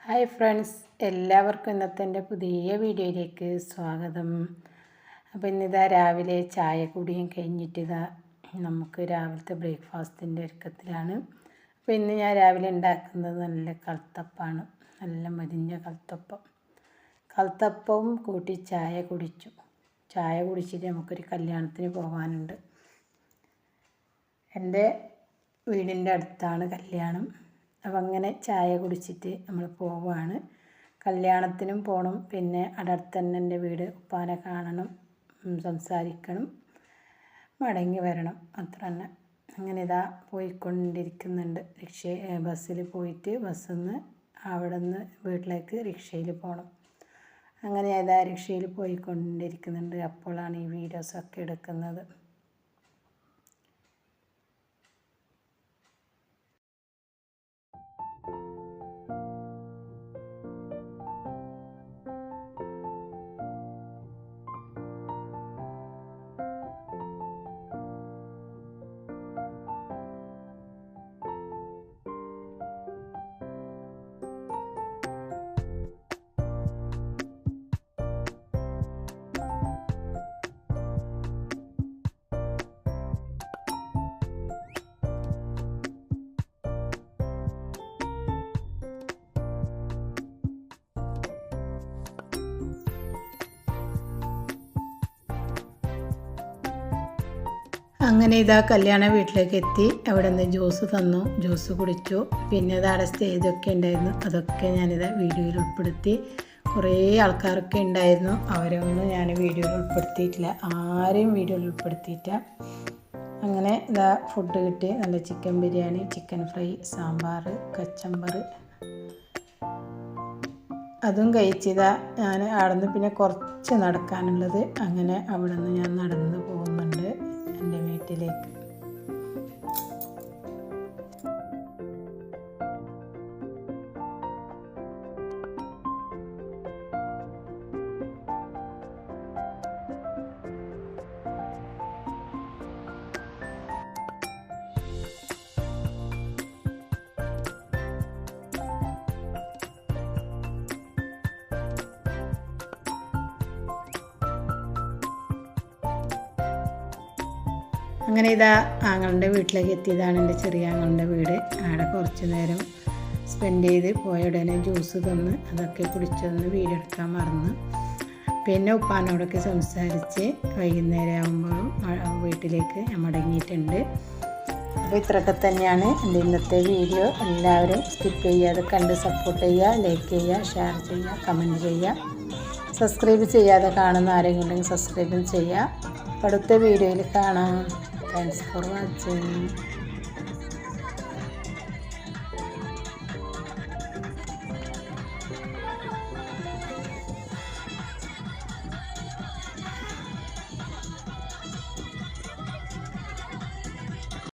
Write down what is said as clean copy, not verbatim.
Hi friends, എല്ലാവർക്കും ഇന്നത്തെ എൻ്റെ പുതിയ വീഡിയോയിലേക്ക് സ്വാഗതം. അപ്പോൾ ഇന്നിതാ രാവിലെ ചായ കുടിയും കഴിഞ്ഞിട്ടിതാ നമുക്ക് രാവിലത്തെ ബ്രേക്ക്ഫാസ്റ്റിൻ്റെ ഒരുക്കത്തിലാണ്. അപ്പോൾ ഇന്ന് ഞാൻ രാവിലെ ഉണ്ടാക്കുന്നത് നല്ല കൽത്തപ്പമാണ്. നല്ല മരിഞ്ഞ കൽത്തപ്പവും കൂട്ടി ചായ കുടിച്ചു. ചായ കുടിച്ചിട്ട് നമുക്കൊരു കല്യാണത്തിന് പോകാനുണ്ട്. എൻ്റെ വീടിൻ്റെ അടുത്താണ് കല്യാണം. അപ്പം അങ്ങനെ ചായ കുടിച്ചിട്ട് നമ്മൾ പോവുകയാണ്. കല്യാണത്തിനും പോകണം, പിന്നെ അവിടെ അടുത്ത് തന്നെ എൻ്റെ വീട്, ഉപ്പാനെ കാണണം, സംസാരിക്കണം, മടങ്ങി വരണം, അത്ര തന്നെ. അങ്ങനെ ഇതാ പോയിക്കൊണ്ടിരിക്കുന്നുണ്ട്. ബസ്സിൽ പോയിട്ട് ബസ്സിൽ നിന്ന് അവിടെ നിന്ന് വീട്ടിലേക്ക് റിക്ഷയിൽ പോകണം. അങ്ങനെ ഇതാ റിക്ഷയിൽ പോയിക്കൊണ്ടിരിക്കുന്നുണ്ട്. അപ്പോഴാണ് ഈ വീഡിയോസൊക്കെ എടുക്കുന്നത്. അങ്ങനെ ഇതാ കല്യാണ വീട്ടിലേക്ക് എത്തി. അവിടെ നിന്ന് ജ്യൂസ് തന്നു, ജ്യൂസ് കുടിച്ചു. പിന്നെ ഇതവിടെ സ്റ്റേജൊക്കെ ഉണ്ടായിരുന്നു, അതൊക്കെ ഞാനിതാ വീഡിയോയിൽ ഉൾപ്പെടുത്തി. കുറേ ആൾക്കാരൊക്കെ ഉണ്ടായിരുന്നു, അവരൊന്നും ഞാൻ വീഡിയോയിൽ ഉൾപ്പെടുത്തിയിട്ടില്ല, ആരെയും വീഡിയോയിൽ ഉൾപ്പെടുത്തിയിട്ടില്ല. അങ്ങനെ ഇതാ ഫുഡ് കിട്ടി. നല്ല chicken biryani, chicken fry, sambar, kachumber, അതും കഴിച്ചതാ. ഞാൻ അവിടെ നിന്ന് പിന്നെ കുറച്ച് നടക്കാനുള്ളത്, അങ്ങനെ അവിടെ നിന്ന് ഞാൻ നടന്ന് പോകുന്നുണ്ട് എൻ്റെ വീട്ടിലേക്ക്. അങ്ങനെ ഇതാ ആങ്ങളുടെ വീട്ടിലേക്ക് എത്തിയതാണ്. എൻ്റെ ചെറിയ ആങ്ങളുടെ വീട്. അവിടെ കുറച്ച് നേരം സ്പെൻഡ് ചെയ്ത് പോയ ഉടനെ ജ്യൂസ് തന്ന് അതൊക്കെ കുടിച്ചൊന്ന് വീഡിയോ എടുക്കാൻ മറന്നു. പിന്നെ ഉപ്പാനോടൊക്കെ സംസാരിച്ച് വൈകുന്നേരം ആകുമ്പോഴും വീട്ടിലേക്ക് ഞാൻ മടങ്ങിയിട്ടുണ്ട്. അപ്പോൾ ഇത്രയൊക്കെ തന്നെയാണ് എൻ്റെ ഇന്നത്തെ വീഡിയോ. എല്ലാവരും സ്കിപ്പ് ചെയ്യാതെ കണ്ട് സപ്പോർട്ട് ചെയ്യുക, ലൈക്ക് ചെയ്യുക, ഷെയർ ചെയ്യുക, കമൻറ്റ് ചെയ്യുക. സബ്സ്ക്രൈബ് ചെയ്യാതെ കാണുന്ന ആരെങ്കിലും ഉണ്ടെങ്കിൽ സബ്സ്ക്രൈബും ചെയ്യുക. അടുത്ത വീഡിയോയിൽ കാണാം. Thanks for watching.